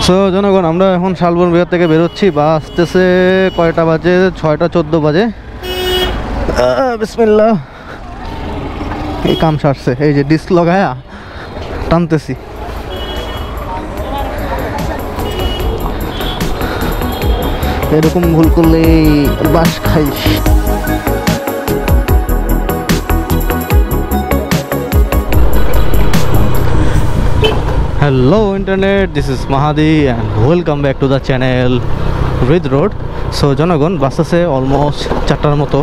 So জনগণ, আমরা এখন শালবন বিহার থেকে বেরোচ্ছি। বাসতেছে কয়টা বাজে? 6:14 বাজে। বিসমিল্লাহ। এই কাম সারছে, এই যে ডিস্ক লাগায়া টানতেছি। এরকম ভুল করলে বাস খাই। Hello internet, this is Mahadi and welcome back to the channel Ridge Road. So জনগণ, বাস আছে অলমোস্ট 4টার মতো।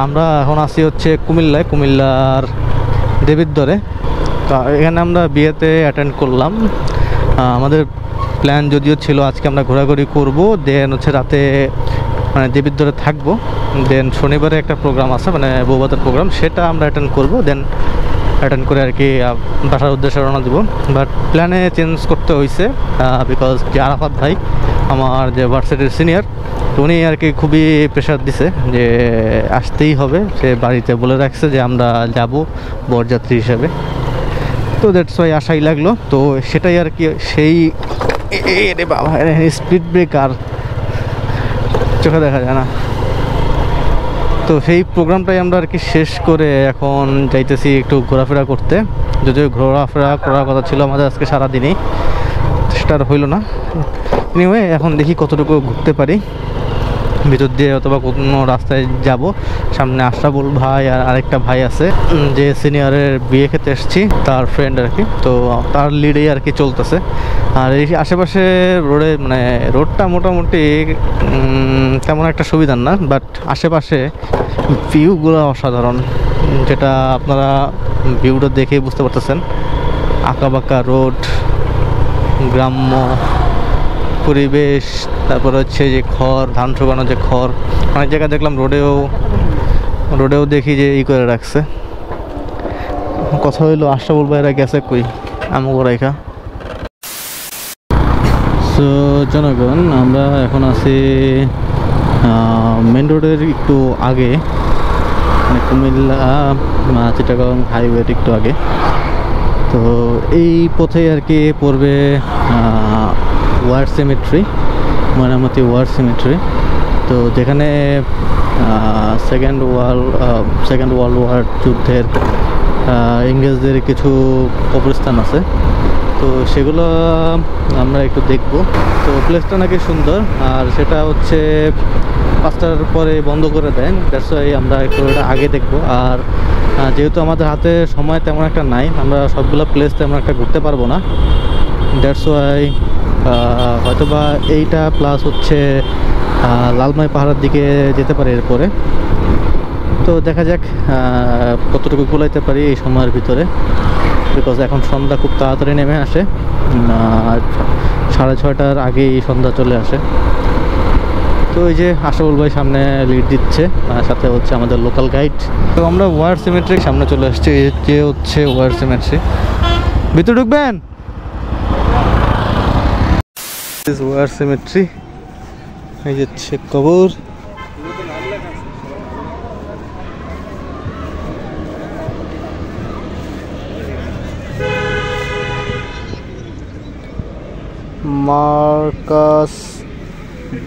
আমরা এখন আসি হচ্ছে কুমিল্লার দেবিদ্বরে। তো এখানে আমরা বিয়েতে অ্যাটেন্ড করলাম। আমাদের প্ল্যান যদিও ছিল আজকে আমরা ঘোরাঘুরি করব, দেন হচ্ছে রাতে মানে দেবিদ্বরে থাকবো, দেন শনিবারে একটা প্রোগ্রাম আছে মানে বৌভাতের প্রোগ্রাম, সেটা আমরা অ্যাটেন্ড করব, দেন অ্যাটেন্ড করে আর কি বাসার উদ্দেশ্যে রওনা দেবো। বাট প্ল্যানে চেঞ্জ করতে হয়েছে বিকজ যে আরাফাত ভাই আমার যে ভার্সিটির সিনিয়র, তো উনি আর কি খুবই প্রেশার দিছে যে আসতেই হবে। সে বাড়িতে বলে রাখছে যে আমরা যাব বরযাত্রী হিসাবে, তো দ্যাটস ওয়াই আশাই লাগলো। তো সেটাই আর কি, সেই বাবা স্পিড ব্রেকার চোখে দেখা যায় না। তো সেই প্রোগ্রামটাই আমরা আর কি শেষ করে এখন যাইতেছি একটু ঘোরাফেরা করতে। যদিও ঘোরাফেরা করার কথা ছিল আমাদের আজকে সারাদিনই, সেটা আর হইল না। এনিওয়ে, এখন দেখি কতটুকু ঘুরতে পারি ভিতর দিয়ে, অথবা কোনো রাস্তায় যাব। সামনে আশরাফুল ভাই আর আরেকটা ভাই আছে যে সিনিয়রের বিয়ে খেতে এসেছি, তার ফ্রেন্ড আর কি। তো তার লিডেই আর কি চলতেছে। আর এই আশেপাশে রোডে মানে রোডটা মোটামুটি তেমন একটা সুবিধার না, বাট আশেপাশে ভিউগুলো অসাধারণ, যেটা আপনারা ভিউটা দেখেই বুঝতে পারতেছেন। আঁকাবাঁকা রোড, গ্রাম্য পরিবেশ, তারপর হচ্ছে যে খড়, ধান শুকানো যে খড়, অনেক জায়গায় দেখলাম রোডেও দেখি যে ই করে রাখছে। কথা হইলো আশরাফুল ভাইরা গেছে কই আমগো রাইখা। সো জনগণ, আমরা এখন আছি মেন রোডের একটু আগে, মানে কুমিল্লা চিটাগাং হাইওয়ের একটু আগে। তো এই পথে আর কি পড়বে war cemetery, Mainamati war cemetery. তো যেখানে সেকেন্ড ওয়ার্ল্ড ওয়ার যুদ্ধের ইংরেজদের কিছু কবরস্থান আছে, তো সেগুলো আমরা একটু দেখব। তো প্লেসটা নাকি সুন্দর, আর সেটা হচ্ছে 5টার পরে বন্ধ করে দেন, দ্যাটস ওয়াই আমরা একটু এটা আগে দেখব। আর যেহেতু আমাদের হাতে সময় তেমন একটা নাই, আমরা সবগুলো প্লেস তেমন একটা ঘুরতে পারবো না, দ্যাটস ওয়াই হয়তোবা এইটা প্লাস হচ্ছে লালমাই পাহাড়ের দিকে যেতে পারি এরপরে। তো দেখা যাক কতটুকু কুলাইতে পারি এই সময়ের ভিতরে, বিকজ এখন সন্ধ্যা খুব তাড়াতাড়ি নেমে আসে, 6:30টার আগেই সন্ধ্যা চলে আসে। তো এই যে আশরাফুল ভাই সামনে লিড দিচ্ছে, সাথে হচ্ছে আমাদের লোকাল গাইড। তো আমরা ওয়ার সিমেট্রির সামনে চলে আসছি, যে হচ্ছে ওয়ার সিমেট্রি। ভিতরে ঢুকবেন? ওয়ার সিমেট্রি, এই যে কবর। মার্কাস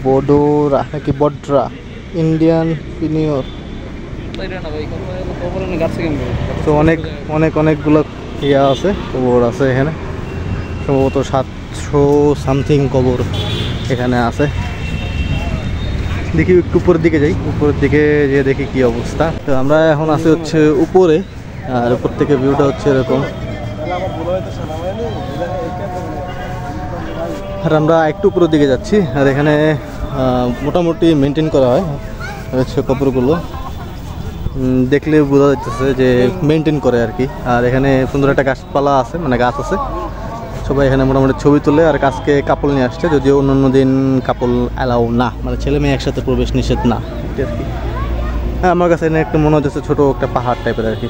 বডোরা নাকি বড্রা, ইন্ডিয়ান পিনিয়র। তো অনেকগুলো ইয়া আছে, কবর আছে এখানে। সম্ভবত 700 সামথিং কবর এখানে আছে। দেখি একটু উপরের দিকে যাই, উপরের দিকে যেয়ে দেখি কি অবস্থা। তো আমরা এখন আছি হচ্ছে উপরে, আর উপর থেকে ভিউটা হচ্ছে এরকম। আর আমরা একটু উপরের দিকে যাচ্ছি, আর এখানে মোটামুটি মেনটেন করা হয় হচ্ছে কবরগুলো, দেখলে বোঝা যাচ্ছে যে মেনটেন করে আর কি। আর এখানে সুন্দর একটা গাছপালা আছে, মানে গাছ আছে। সবাই এখানে মোটামুটি ছবি তুলে, আর আজকে কাপল নিয়ে আসছে, যদিও অন্য দিন কাপল অ্যালাউ না, মানে ছেলে মেয়ে একসাথে প্রবেশ নিষেধ না আর কি। হ্যাঁ, আমার কাছে এখানে একটু মনে হচ্ছে ছোটো একটা পাহাড় টাইপের আর কি।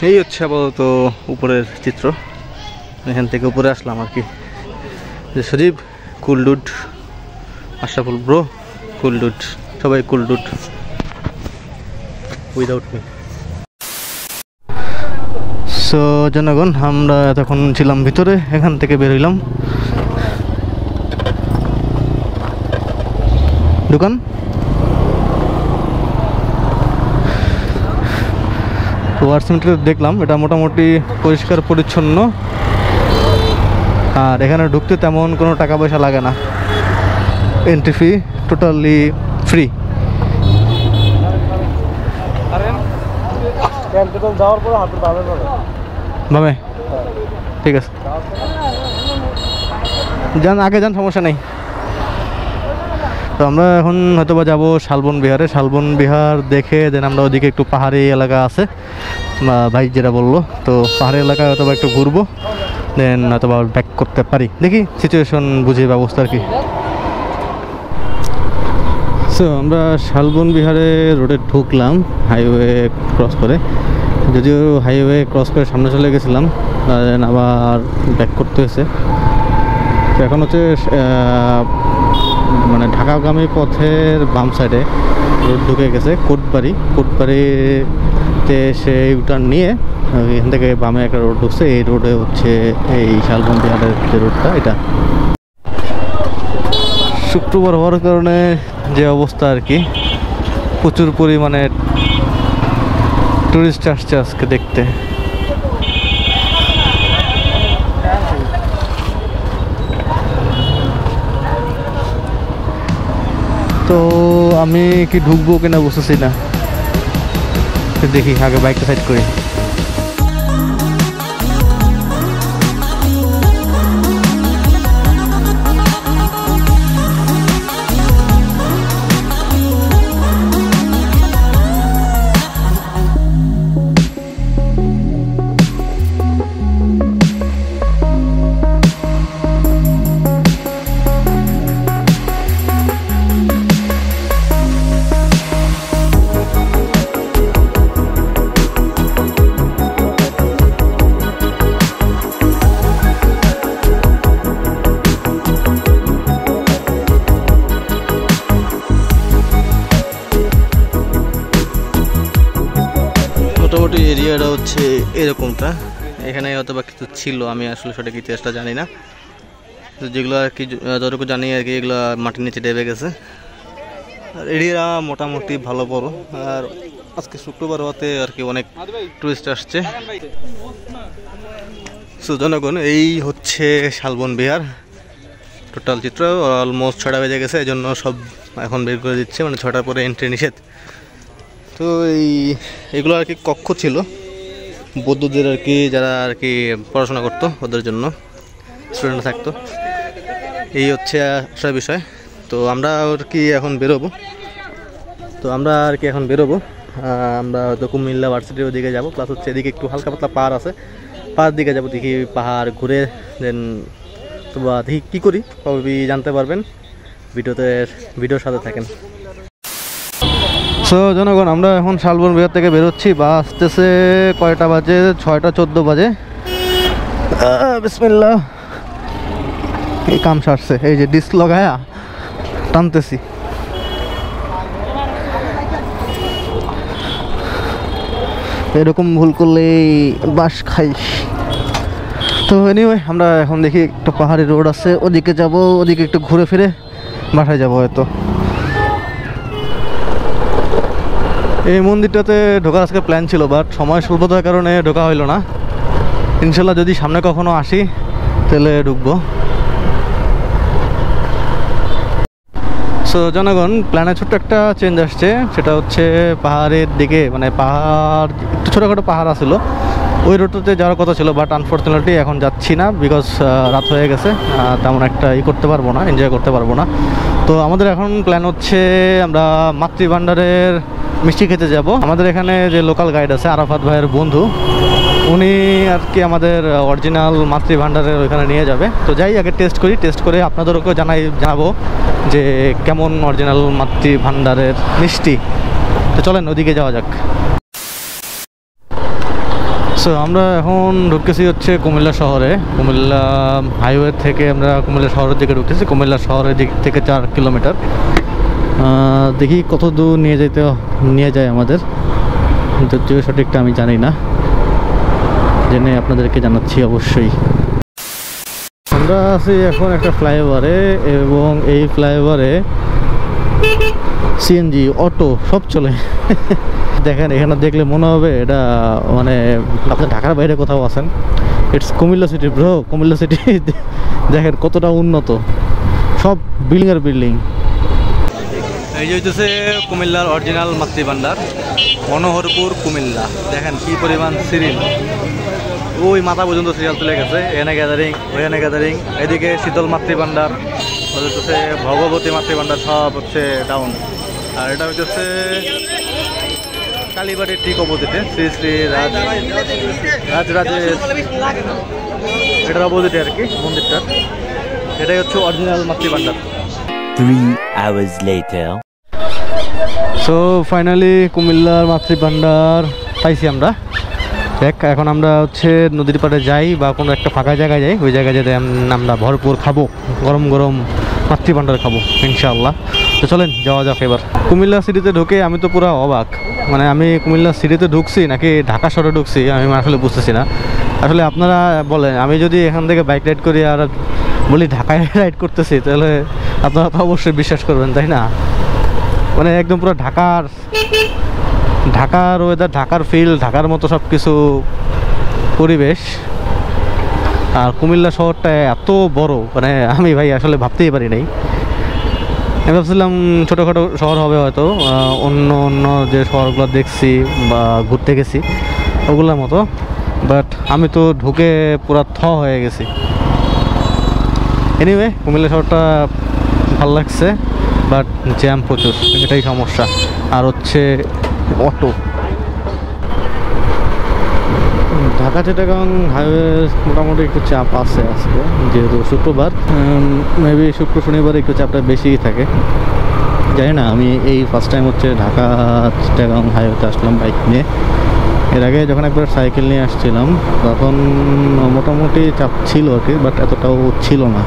এই হচ্ছে আপাতত উপরের চিত্র। এখান থেকে উপরে আসলাম আর কি। যে সজীব কুল ডুড, আশরাফুল ব্রো কুল ডুড, সবাই কুল ডুড উইদাউট মি। সো জনগণ, আমরা এতক্ষণ ছিলাম ভিতরে, এখান থেকে বের হইলাম। দোকান ওয়ার সিমেন্টের দেখলাম, এটা মোটামুটি পরিষ্কার পরিচ্ছন্ন, আর এখানে ঢুকতে তেমন কোনো টাকা পয়সা লাগে না। Entry fee totally free. ভাবে ঠিক আছে, যান আগে যান, সমস্যা নেই। তো আমরা এখন হয়তো বা যাবো শালবন বিহারে। শালবন বিহার দেখে দেন আমরা ওদিকে একটু পাহাড়ি এলাকা আছে, ভাই যেটা বললো, তো পাহাড়ি এলাকায় হয়তো বা একটু ঘুরবো, দেন হয়তো বা ব্যাক করতে পারি, দেখি সিচুয়েশন বুঝে ব্যবস্থা আর কি। সো আমরা শালবন বিহারে রোডে ঢুকলাম হাইওয়ে ক্রস করে, যদিও হাইওয়ে ক্রস করে সামনে চলে গেছিলাম, দেন আবার ব্যাক করতে হয়েছে। তো এখন হচ্ছে মানে ঢাকাগামী পথের বাম সাইডে রোড ঢুকে গেছে কোটবাড়িতে সে ইউটার্ন নিয়ে এখান থেকে বামে একটা রোড ঢুকছে, এই রোডে হচ্ছে এই শালবন বিহারের যে রোডটা, এটা শুক্রবার হওয়ার কারণে যে অবস্থা আর কি, প্রচুর পরিমাণে টুরিস্ট আসছে আজকে দেখতে। তো আমি কি ঢুকবো কিনা বুঝতেছি না, দেখি আগে বাইকটা সাইড করি। মোটামুটি এরিয়াটা হচ্ছে এরকমটা, এখানে হয়তো বা কিছু ছিল, আমি আসলে সঠিক ইতিহাসটা জানি না, তো যেগুলো আর কি যতটুকু জানি আর কি, এগুলো মাটির নিচে ডেবে গেছে। আর এরিয়া মোটামুটি ভালো বড়, আর আজকে শুক্রবার হতে আর কি অনেক টুরিস্ট আসছে। সো জনগণ, এই হচ্ছে শালবন বিহার টোটাল চিত্র। অলমোস্ট 6টা বেজে গেছে, এই জন্য সব এখন বের করে দিচ্ছে, মানে 6টার পরে এন্ট্রি নিষেধ। তো এগুলো আর কি কক্ষ ছিল বৌদ্ধদের আর কি, যারা আর কি পড়াশোনা করতো ওদের জন্য, স্টুডেন্ট থাকতো। এই হচ্ছে আসল বিষয়। তো আমরা আর কি এখন বেরোবো, আমরা হয়তো কুমিল্লা ভার্সিটির ওদিকে যাবো, প্লাস হচ্ছে এদিকে একটু হালকা পাতলা পাহাড় আছে, পাহাড় দিকে যাবো, দেখি পাহাড় ঘুরে দেন তো বা দেখি কী করি সবই জানতে পারবেন, ভিডিওর সাথে থাকেন। সো জনগণ, আমরা এখন শালবন বিহার থেকে বেরোচ্ছি, বাস আসতেছে কয়টা বাজে, 6:14 বাজে। বিসমিল্লাহ, এই কাম সারছে, এই যে ডিস্ক লগায়া টানতেছি। এরকম ভুল করলেই বাস খাইস। তো এনিওয়ে, আমরা এখন দেখি একটা পাহাড়ি রোড আছে, ওদিকে যাব, ওদিকে একটু ঘুরে ফিরে বাসায় যাব হয়তো। এই মন্দিরটাতে ঢোকার আজকে প্ল্যান ছিল, বাট সময় স্বল্পতার কারণে ঢোকা হইল না। ইনশাল্লাহ যদি সামনে কখনো আসি তাহলে ঢুকবো। সো জনগণ, প্ল্যানে ছোট্ট একটা চেঞ্জ আসছে, সেটা হচ্ছে পাহাড়ের দিকে, মানে পাহাড় একটু ছোটোখাটো পাহাড় আসলো, ওই রোডটাতে যাওয়ার কথা ছিল, বাট আনফর্চুনেটলি এখন যাচ্ছি না, বিকজ রাত হয়ে গেছে, তেমন একটা করতে পারবো না, এনজয় করতে পারবো না। তো আমাদের এখন প্ল্যান হচ্ছে আমরা মাতৃভাণ্ডারের মিষ্টি খেতে যাব। আমাদের এখানে যে লোকাল গাইড আছে আরাফাত ভাইয়ের বন্ধু, উনি আর কি আমাদের অরিজিনাল মাতৃভাণ্ডারের ওইখানে নিয়ে যাবে। তো যাই আগে টেস্ট করে আপনাদেরকেও জানাবো যে কেমন অরিজিনাল মাতৃভাণ্ডারের মিষ্টি। তো চলেন ওদিকে যাওয়া যাক। সো আমরা এখন ঢুকতেছি হচ্ছে কুমিল্লা শহরে, কুমিল্লা হাইওয়ে থেকে আমরা কুমিল্লা শহরের দিকে ঢুকতেছি। কুমিল্লা শহরের দিক থেকে 4 কিলোমিটার। দেখি কত দূর নিয়ে যায় আমাদের, যদিও সঠিকটা আমি জানি না। জেনে আপনাদেরকে জানাচ্ছি অবশ্যই। আমরা আছি এখন একটা ফ্লাইওভারে, এবং এই ফ্লাইওভারে সিএনজি, অটো সব চলে। দেখেন এখানে দেখলে মনে হবে এটা মানে আপনি ঢাকার বাইরে কোথাও আছেন। It's Comilla city bro, Comilla city. দেখেন কতটা উন্নত, সব বিল্ডিং আর বিল্ডিং। এই যে হচ্ছে কুমিল্লার অরিজিনাল মাতৃভান্ডার, মনোহরপুর কুমিল্লা। দেখেন কি পরিমাণ সিরিয়াল, ওই মাথা পর্যন্ত সিরিয়াল তুলে গেছে। এখানে গ্যাদারিং, ওইখানে গ্যাদারিং, এদিকে শীতল মাতৃভান্ডার, হচ্ছে ভগবতী মাতৃভান্ডার, সব হচ্ছে ডাউন। আর এটা হচ্ছে কালীবাড়ির ঠিক অপোজিটে শ্রী শ্রী রাজরাজের, এটার অপোজিটে আর কি মন্দিরটার। এটাই হচ্ছে original Matribhandar. 3 hours later. So finally কুমিল্লার মাতৃভান্ডার পাইছি আমরা। দেখ এখন আমরা হচ্ছে নদীর পাড়ে যাই বা কোনো একটা ফাঁকা জায়গায় যাই, ওই জায়গায় যেতে আমরা ভরপুর খাবো, গরম গরম মাতৃভান্ডার খাবো ইনশাআল্লাহ। তো চলেন যাওয়া যাক এবার। কুমিল্লা সিটিতে ঢুকে আমি তো পুরো অবাক, মানে আমি কুমিল্লা সিটিতে ঢুকছি নাকি ঢাকা শহরে ঢুকছি আমি আসলে বুঝতেছি না। আসলে আপনারা বলেন, আমি যদি এখান থেকে বাইক রাইড করি আর বলি ঢাকায় রাইড করতেছি, তাহলে আপনারা তো অবশ্যই বিশ্বাস করবেন, তাই না? মানে একদম পুরো ঢাকার ওয়েদার, ঢাকার ফিল, ঢাকার মতো সব কিছু পরিবেশ। আর কুমিল্লা শহরটা এত বড়, মানে আমি ভাই আসলে ভাবতেই পারি নাই। আমি ভাবছিলাম ছোটোখাটো শহর হবে হয়তো, অন্য অন্য যে শহরগুলো দেখছি বা ঘুরতে গেছি ওগুলোর মতো, বাট আমি তো ঢুকে পুরা হয়ে গেছি। এনিওয়ে কুমিল্লা শহরটা ভালো লাগছে, বাট জ্যাম প্রচুর, এটাই সমস্যা। আর হচ্ছে অটো। ঢাকা চিটাগাং হাইওয়ে মোটামুটি একটু চাপ আছে আজকে, যেহেতু শুক্রবার, মেবি শুক্র শনিবার একটু চাপটা বেশিই থাকে। জানি না, আমি এই ফার্স্ট টাইম হচ্ছে ঢাকা চিটাগাং হাইওয়েতে আসলাম বাইক নিয়ে। এর আগে যখন একবার সাইকেল নিয়ে আসছিলাম তখন মোটামুটি চাপ ছিল আর কি, বাট এতটাও ছিল না,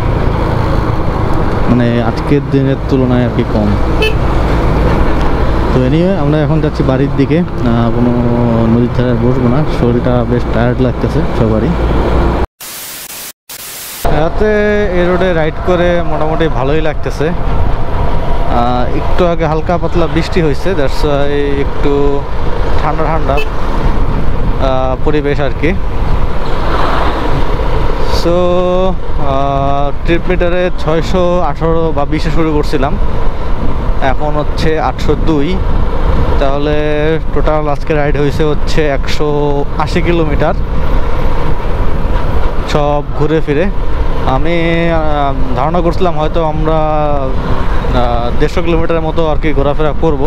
মানে আজকের দিনের তুলনায় আর কি কম। তো এনিওয়ে আমরা এখন যাচ্ছি বাড়ির দিকে, কোনো নদীর ধারে বসবো না, শরীরটা বেশ টায়ার্ড লাগতেছে সবারই। রাতে এই রোডে রাইড করে মোটামুটি ভালোই লাগতেছে। একটু আগে হালকা পাতলা বৃষ্টি হয়েছে, দ্যাটস ওয়াই একটু ঠান্ডা ঠান্ডা পরিবেশ আর কি। সো ট্রিপ মিটারে 618 বা 20-এ শুরু করছিলাম, এখন হচ্ছে 802। তাহলে টোটাল আজকে রাইড হয়েছে হচ্ছে 180 কিলোমিটার, সব ঘুরে ফিরে। আমি ধারণা করছিলাম হয়তো আমরা 150 কিলোমিটারের মতো আর কি ঘোরাফেরা করব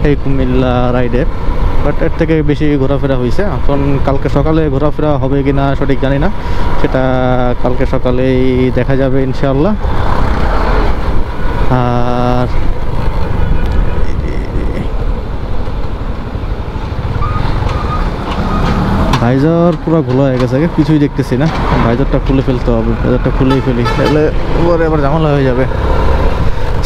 এই কুমিল্লা রাইডে, বাট এর থেকে বেশি ঘোরাফেরা হয়েছে। এখন কালকে সকালে ঘোরাফেরা হবে কি না সঠিক জানি না, সেটা কালকে সকালেই দেখা যাবে ইনশাআল্লাহ। আর ভাইজার পুরো ঘোলা হয়ে গেছে, কিছুই দেখতেছি না। ভাইজারটা খুলে ফেলতে হবে, ভাইজারটা খুলেই ফেলি, তাহলে পরে আবার ঝামেলা হয়ে যাবে।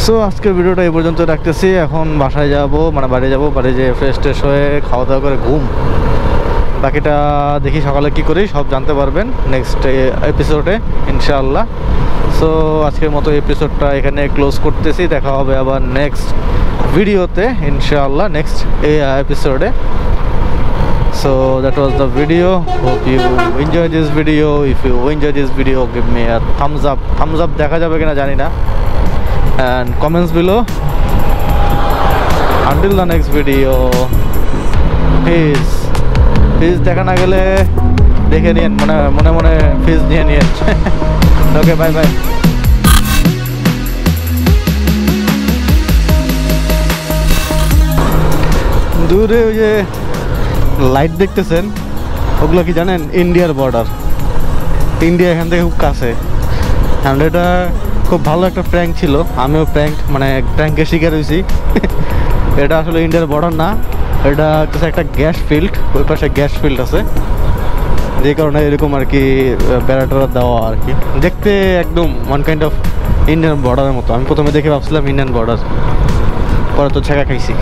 সো আজকের ভিডিওটা এই পর্যন্ত রাখতেছি। এখন বাসায় যাব, মানে বাড়ি যাব, বাড়ি যেয়ে ফ্রেশ ট্রেশ হয়ে খাওয়া দাওয়া করে ঘুম। বাকিটা দেখি সকালে কি করি, সব জানতে পারবেন নেক্সট এপিসোডে ইনশাআল্লাহ। সো আজকের মতো এপিসোডটা এখানে ক্লোজ করতেছি, দেখা হবে আবার নেক্সট ভিডিওতে ইনশাআল্লাহ, নেক্সট এপিসোডে। So that was the video. Hope you enjoy this video. If you enjoy this video, give me a thumbs up. Thumbs up দেখা যাবে কিনা জানি না, and comments below. Until the next video, peace দেখা না গেলে দেখে নিন, মনে মনে peace নিয়ে নিন। ওকে, বাই বাই। দূরে ওই যে লাইট দেখতেছেন, ওগুলো কি জানেন? ইন্ডিয়ার বর্ডার। ইন্ডিয়া এখান থেকে খুব কাছে, অ্যান্ড এটা খুব ভালো একটা প্র্যাঙ্ক ছিল। আমিও প্র্যাঙ্কের শিকার হয়েছি। এটা আসলে ইন্ডিয়ার বর্ডার না, এটা হচ্ছে একটা গ্যাস ফিল্ড, ওই পাশে গ্যাস ফিল্ড আছে, যে কারণে এরকম আর কি বেড়াটা দেওয়া আর কি। দেখতে একদম ওয়ান কাইন্ড অফ ইন্ডিয়ান বর্ডারের মতো। আমি প্রথমে দেখে ভাবছিলাম ইন্ডিয়ান বর্ডার, পরে তো ছেঁকা খাইছি।